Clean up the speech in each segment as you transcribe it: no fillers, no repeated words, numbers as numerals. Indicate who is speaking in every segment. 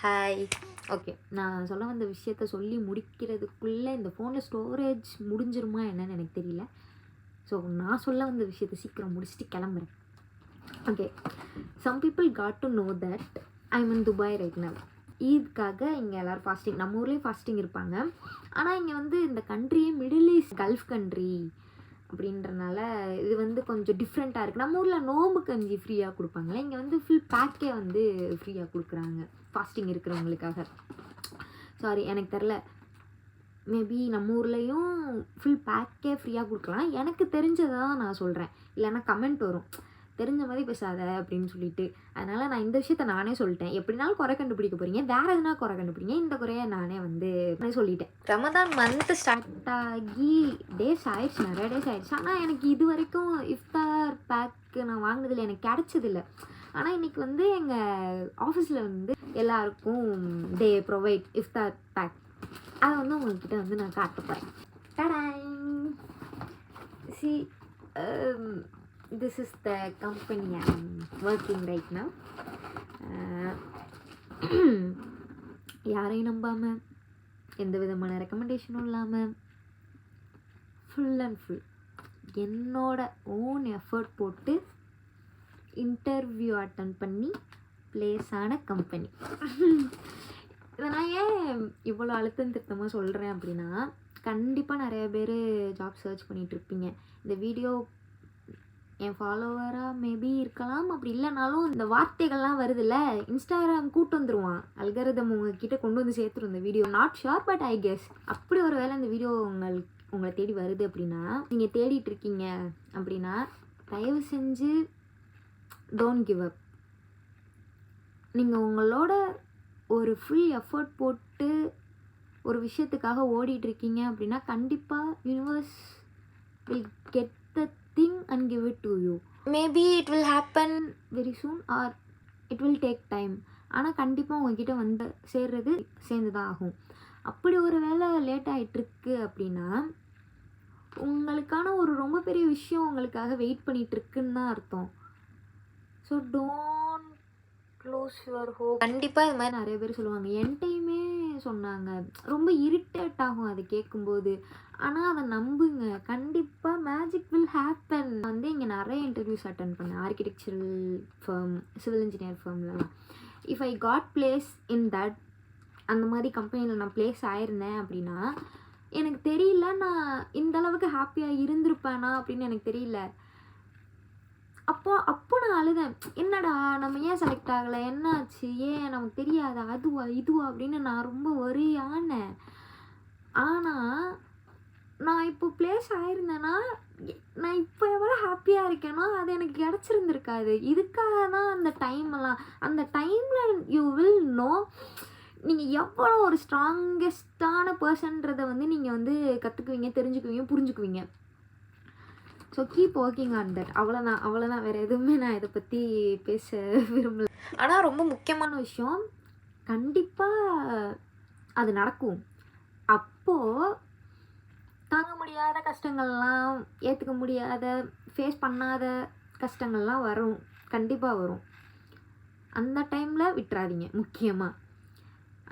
Speaker 1: Hi. Okay, நான் சொல்ல வந்த விஷயத்த சொல்லி முடிக்கிறதுக்குள்ளே இந்த ஃபோனில் ஸ்டோரேஜ் முடிஞ்சிருமா என்னன்னு எனக்கு தெரியல. ஸோ நான் சொல்ல வந்த விஷயத்த சீக்கிரம் முடிச்சுட்டு கிளம்புறேன். Okay, some people got to know that I am in Dubai right now. ஈத்க்காக இங்கே எல்லோரும் ஃபாஸ்டிங், நம்ம ஊர்லேயும் ஃபாஸ்டிங் இருப்பாங்க. ஆனால் இங்கே வந்து இந்த கண்ட்ரியே மிடில் ஈஸ்ட் கல்ஃப் கண்ட்ரி அப்படின்றனால இது வந்து கொஞ்சம் டிஃப்ரெண்ட்டாக இருக்குது. நம்ம ஊரில் நோம்பு கஞ்சி ஃப்ரீயாக கொடுப்பாங்க, இங்கே வந்து ஃபுல் பேக்கே வந்து ஃப்ரீயாக கொடுக்குறாங்க ஃபாஸ்டிங் இருக்கிறவங்களுக்காக. சாரி, எனக்கு தெரில, மேபி நம்ம ஊர்லேயும் ஃபுல் பேக்கே ஃப்ரீயாக கொடுக்கலாம். எனக்கு தெரிஞ்சதான் நான் சொல்கிறேன், இல்லைன்னா கமெண்ட் வரும் தெரிஞ்ச மாதிரி பேசாத அப்படின்னு சொல்லிட்டு. அதனால் நான் இந்த விஷயத்த நானே சொல்லிட்டேன். எப்படினாலும் குறை கண்டுபிடிக்க போகிறீங்க, வேறு எதுனா குறை கண்டுபிடிங்க, இந்த குறையை நானே வந்து சொல்லிட்டேன். ரமதான் மந்த் ஸ்டார்ட் ஆகி டேஸ் ஆயிடுச்சு, நிறைய டேஸ் ஆயிடுச்சு. ஆனால் எனக்கு இது வரைக்கும் இஃப்தார் பேக்கு நான் வாங்கினதில்லை, எனக்கு கிடச்சதில்லை. ஆனால் இன்றைக்கி வந்து எங்கள் ஆஃபீஸில் வந்து எல்லாருக்கும் தே ப்ரொவைட் இஃப்தார் பேக். அதை வந்து உங்கள்கிட்ட வந்து நான் காட்ட போகிறேன். டடாய், C this is the company I'm working right now. யாரையும் நம்பாமல், எந்த விதமான ரெக்கமெண்டேஷனும் இல்லாமல், ஃபுல் அண்ட் ஃபுல் என்னோட ஓன் எஃபர்ட் போட்டு இன்டர்வியூ அட்டன் பண்ணி ப்ளேஸ் ஆன கம்பெனி. இதை நான் ஏன் இவ்வளோ அழுத்தம் திருத்தமாக சொல்கிறேன் அப்படின்னா, கண்டிப்பாக நிறைய பேர் ஜாப் சர்ச் பண்ணிகிட்ருப்பீங்க. இந்த வீடியோ என் ஃபாலோவராக மேபி இருக்கலாம், அப்படி இல்லைனாலும் இந்த வார்த்தைகள்லாம் வருதுல்ல, இன்ஸ்டாகிராம் கூட்டு வந்துடுவான், அல்காரிதம் உங்ககிட்ட கொண்டு வந்து சேர்த்துரும் இந்த video. Not sure, but I guess அப்படி ஒரு வேளை இந்த வீடியோ உங்களை தேடி வருது அப்படின்னா, நீங்கள் தேடிட்டு இருக்கீங்க அப்படின்னா, தயவு செஞ்சு டோன்ட் கிவ் அப். நீங்கள் உங்களோட ஒரு ஃபுல் எஃபர்ட் போட்டு ஒரு விஷயத்துக்காக ஓடிட்டுருக்கீங்க அப்படின்னா, கண்டிப்பாக universe will get the thing and give it to you. Maybe it will happen very soon or it will take time. ஆனால் கண்டிப்பாக உங்ககிட்ட வந்து சேர்ந்து தான் ஆகும். அப்படி ஒரு வேளை லேட் ஆகிட்டுருக்கு அப்படின்னா, உங்களுக்கான ஒரு ரொம்ப பெரிய விஷயம் உங்களுக்காக வெயிட் பண்ணிகிட்ருக்குன்னு தான் அர்த்தம். So don't close your hope. கண்டிப்பாக இது மாதிரி நிறைய பேர் சொல்லுவாங்க, என்கிட்டையுமே சொன்னாங்க, ரொம்ப இரிட்டேட் ஆகும் அது கேட்கும்போது. ஆனால் அதை நம்புங்க, கண்டிப்பாக மேஜிக் வில் ஹேப்பன். வந்து இங்கே நிறைய இன்டர்வியூஸ் அட்டன் பண்ணேன், ஆர்கிடெக்சரல் ஃபர்ம், சிவில் இன்ஜினியர் ஃபர்ம்லலாம். If I got place in that, அந்த மாதிரி கம்பெனியில் நான் பிளேஸ் ஆயிருந்தேன் அப்படின்னா, எனக்கு தெரியல நான் இந்தளவுக்கு ஹாப்பியாக இருந்திருப்பேனா அப்படின்னு எனக்கு தெரியல. அப்போ நான் அழுதேன், என்னடா நம்ம ஏன் செலக்ட் ஆகலை, என்னாச்சு, ஏன் நமக்கு தெரியாதா, அதுவா இதுவா அப்படின்னு நான் ரொம்ப ஒரே ஆனேன். ஆனால் நான் இப்போ பிளேஸ் ஆயிருந்தேன்னா, நான் இப்போ எவ்வளோ ஹாப்பியாக இருக்கேனோ அது எனக்கு கிடச்சிருந்துருக்காது. இதுக்காக தான் அந்த டைமெல்லாம், அந்த டைமில் யூ வில் நோ நீங்கள் எவ்வளோ ஒரு ஸ்ட்ராங்கஸ்டான பர்சன்றதை வந்து நீங்கள் வந்து கற்றுக்குவீங்க, தெரிஞ்சுக்குவீங்க, புரிஞ்சுக்குவீங்க. So keep working on that. அவ்வளோதான், வேறு எதுவுமே நான் இதை பற்றி பேச விரும்பலை. ஆனால் ரொம்ப முக்கியமான விஷயம், கண்டிப்பாக அது நடக்கும். அப்போது தாங்க முடியாத கஷ்டங்கள்லாம், ஏற்றுக்க முடியாத, ஃபேஸ் பண்ணாத கஷ்டங்கள்லாம் வரும், கண்டிப்பாக வரும். அந்த டைமில் விட்டுறாதீங்க. முக்கியமாக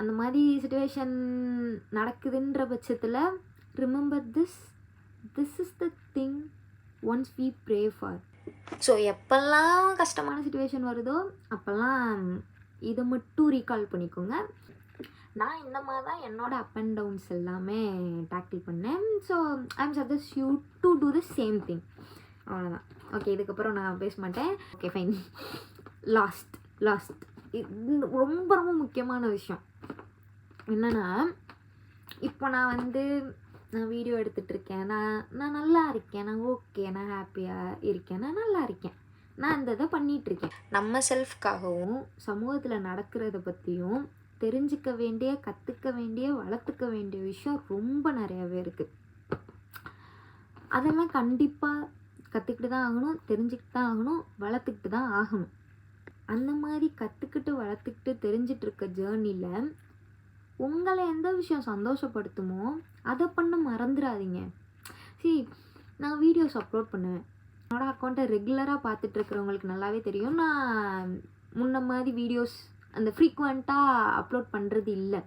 Speaker 1: அந்த மாதிரி சுச்சுவேஷன் நடக்குதுன்ற பட்சத்தில் remember this is the thing once we pray for. So எப்பெல்லாம் கஷ்டமான சுச்சுவேஷன் வருதோ அப்போல்லாம் இதை மட்டும் ரீகால் பண்ணிக்கோங்க. நான் இந்த மாதிரி தான் என்னோடய அப் அண்ட் டவுன்ஸ் எல்லாமே டேக்கிள் பண்ணேன். So I am suggest you to do the same thing. அவ்வளோதான். ஓகே, இதுக்கப்புறம் நான் பேச மாட்டேன். Okay fine. லாஸ்ட் ரொம்ப ரொம்ப முக்கியமான விஷயம் என்னென்னா, இப்போ நான் வீடியோ எடுத்துகிட்ருக்கேன், நான் நல்லா இருக்கேன், நான் ஓகே, நான் ஹாப்பியாக இருக்கேன், நான் நல்லா இருக்கேன், நான் இந்த இதை பண்ணிகிட்ருக்கேன். நம்ம செல்ஃப்காகவும் சமூகத்தில் நடக்கிறத பற்றியும் தெரிஞ்சிக்க வேண்டிய, கற்றுக்க வேண்டிய, வளர்த்துக்க வேண்டிய விஷயம் ரொம்ப நிறையாவே இருக்குது. அதெல்லாம் கண்டிப்பாக கற்றுக்கிட்டு தான் ஆகணும், தெரிஞ்சுக்கிட்டு தான் ஆகணும், வளர்த்துக்கிட்டு தான் ஆகணும். அந்த மாதிரி கற்றுக்கிட்டு வளர்த்துக்கிட்டு தெரிஞ்சிட்ருக்க ஜேர்னியில் உங்களை எந்த விஷயம் சந்தோஷப்படுத்துமோ அதை பண்ண மறந்துடாதீங்க. நான் வீடியோஸ் அப்லோட் பண்ணுவேன், என்னோடய அக்கௌண்ட்டை ரெகுலராக பார்த்துட்ருக்கிறவங்களுக்கு நல்லாவே தெரியும். நான் முன்ன மாதிரி வீடியோஸ் அந்த ஃப்ரீக்வெண்ட்டாக அப்லோட் பண்ணுறது இல்லை.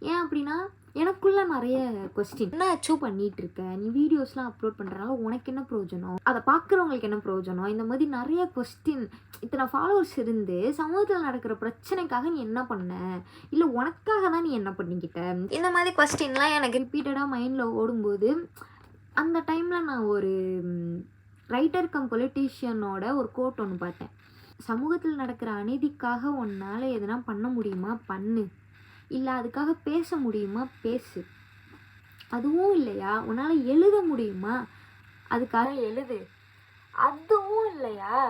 Speaker 1: ஏன் அப்படின்னா எனக்குள்ளே நிறைய கொஸ்டின். என்ன அச்சீவ் பண்ணிகிட்ருக்க, நீ வீடியோஸ்லாம் அப்லோட் பண்ணுறனால உனக்கு என்ன பிரயோஜனம், அதை பார்க்குறவங்களுக்கு என்ன பிரயோஜனம், இந்த மாதிரி நிறைய கொஸ்டின். இத்தனை ஃபாலோவர்ஸ் இருந்து சமூகத்தில் நடக்கிற பிரச்சனைக்காக நீ என்ன பண்ண, இல்லை உனக்காக தான் நீ என்ன பண்ணிக்கிட்ட, இந்த மாதிரி கொஸ்டின்லாம் எனக்கு ரிப்பீட்டடாக மைண்டில் ஓடும்போது அந்த டைமில் நான் ஒரு ரைட்டர் கம் பொலிட்டீஷியனோட ஒரு கோட் ஒன்று பார்த்தேன். சமூகத்தில் நடக்கிற அநீதிக்காக உன்னால் எதனா பண்ண முடியுமா பண்ணு, இல்லை அதுக்காக பேச முடியுமா பேசு, அதுவும் இல்லையா உன்னால் எழுத முடியுமா அதுக்காக எழுது, அதுவும் இல்லையா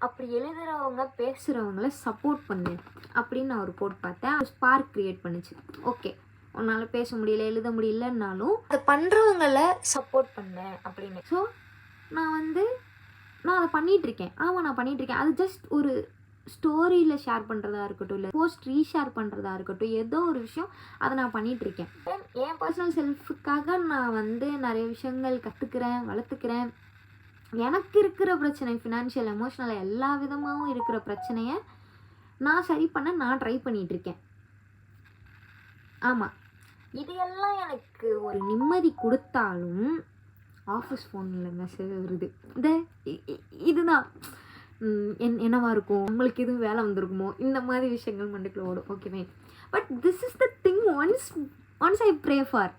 Speaker 1: அப்படி எழுதுகிறவங்க பேசுகிறவங்கள சப்போர்ட் பண்ணு அப்படின்னு நான் ஒரு கோட் பார்த்தேன். ஸ்பார்க் க்ரியேட் பண்ணுச்சு. ஓகே, உன்னால் பேச முடியல எழுத முடியலன்னாலும் அதை பண்ணுறவங்கள சப்போர்ட் பண்ணேன் அப்படின்னு. ஸோ நான் அதை பண்ணிகிட்ருக்கேன். ஆமாம், நான் பண்ணிகிட்ருக்கேன். அது ஜஸ்ட் ஒரு ஸ்டோரியில் ஷேர் பண்ணுறதா இருக்கட்டும், இல்லை போஸ்ட் ரீஷேர் பண்ணுறதா இருக்கட்டும், ஏதோ ஒரு விஷயம் அதை நான் பண்ணிகிட்ருக்கேன். என் பர்சனல் செல்ஃபுக்காக நான் நிறைய விஷயங்கள் கற்றுக்கிறேன், வளர்த்துக்கிறேன். எனக்கு இருக்கிற பிரச்சனை ஃபினான்ஷியல், எமோஷ்னல் எல்லா விதமாகவும் இருக்கிற பிரச்சனையை நான் சரி பண்ண நான் ட்ரை பண்ணிகிட்ருக்கேன். ஆமாம், இது எல்லாம் எனக்கு ஒரு நிம்மதி கொடுத்தாலும் ஆஃபீஸ் ஃபோனில் மெசேஜ் வருது. இதுதான் என்னவா இருக்கும், உங்களுக்கு எதுவும் வேலை வந்திருக்குமோ, இந்த மாதிரி விஷயங்கள் மண்டுக்குள்ள ஓடும். ஓகேவே, but this is the thing once I pray for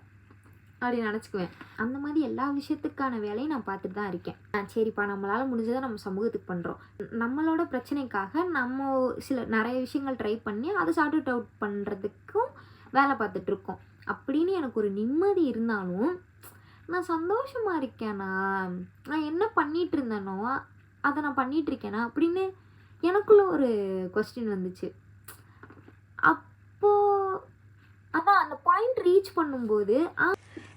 Speaker 1: அப்படின்னு நினச்சிக்குவேன். அந்த மாதிரி எல்லா விஷயத்துக்கான வேலையும் நான் பார்த்துட்டு தான் இருக்கேன். சரிப்பா, நம்மளால் முடிஞ்சதை நம்ம சமூகத்துக்கு பண்ணுறோம். நம்மளோட பிரச்சனைக்காக நம்ம நிறைய விஷயங்கள் ட்ரை பண்ணி அதை சார்ட் அவுட் பண்ணுறதுக்கும் வேலை பார்த்துட்ருக்கோம். அப்படின்னு எனக்கு ஒரு நிம்மதி இருந்தாலும் நான் சந்தோஷமாக இருக்கேனா, நான் என்ன பண்ணிகிட்டு இருந்தேனோ அதை நான் பண்ணிகிட்ருக்கேனா அப்படின்னு எனக்குள்ள ஒரு கொஸ்டின் வந்துச்சு. அப்போது அதான் அந்த பாயிண்ட் ரீச் பண்ணும்போது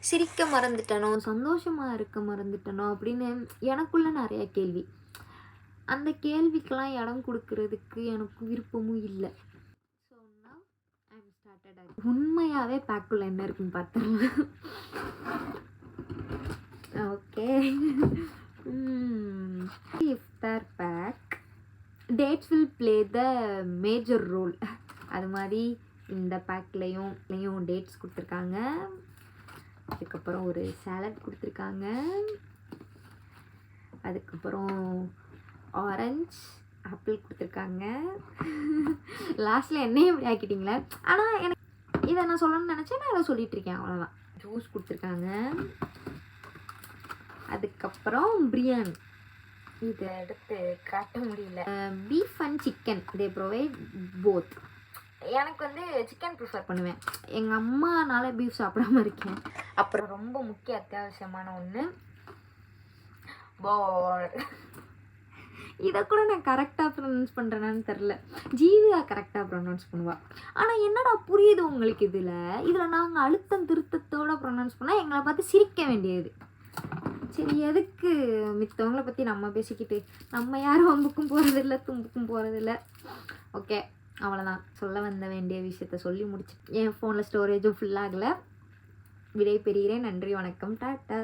Speaker 1: சிரிக்க மறந்துட்டனோ, சந்தோஷமாக இருக்க மறந்துட்டனோ அப்படின்னு எனக்குள்ள நிறைய கேள்வி. அந்த கேள்விக்கெல்லாம் இடம் கொடுக்கறதுக்கு எனக்கு விருப்பமும் இல்லை. ஸோ நான் ஐம் ஸ்டார்டட். உண்மையாகவே பேக்குள்ள என்ன இருக்குன்னு பார்த்துருவேன். ஓகே, இஃப்தார் bag dates will play the major role. அது மாதிரி இந்த பேக்லேயும் டேட்ஸ் கொடுத்துருக்காங்க. அதுக்கப்புறம் ஒரு சாலட் கொடுத்துருக்காங்க. அதுக்கப்புறம் ஆரஞ்ச் ஆப்பிள் கொடுத்துருக்காங்க. லாஸ்ட்டில் என்னையும் இப்படி ஆக்கிட்டிங்களே. ஆனால் எனக்கு இதை நான் சொல்லணும்னு நினச்சேன், நான் இதை சொல்லிகிட்ருக்கேன், அவ்வளோதான். ஜூஸ் கொடுத்துருக்காங்க. அதுக்கப்புறம் பிரியாணி, இதை எடுத்து காட்ட முடியல. Beef and chicken they provide both. எனக்கு சிக்கன் ப்ரிஃபர் பண்ணுவேன். எங்கள் அம்மானால பீஃப் சாப்பிடாம இருக்கேன். அப்புறம் ரொம்ப முக்கிய அத்தியாவசியமான ஒன்று பால். இதை கூட நான் கரெக்டாக ப்ரொனவுன்ஸ் பண்ணுறேன்னு தெரில. ஜீவியா கரெக்டாக ப்ரொனவுன்ஸ் பண்ணுவாள். ஆனால் என்னடா புரியுது உங்களுக்கு, இதில் நாங்கள் அழுத்தம் திருத்தத்தோடு ப்ரொனவுன்ஸ் பண்ணால் எங்களை பார்த்து சிரிக்க வேண்டியது. சரி, எதுக்கு மித்தவங்களை பற்றி நம்ம பேசிக்கிட்டு, நம்ம யாரும் வம்புக்கும் போகிறதில்ல, தும்புக்கும் போகிறதில்ல. ஓகே, அவ்வளோதான். சொல்ல வந்த வேண்டிய விஷயத்த சொல்லி முடிச்சு. என் ஃபோனில் ஸ்டோரேஜும் ஃபுல்லாகலை. விடை பெறுகிறேன். நன்றி, வணக்கம், டாட்டா.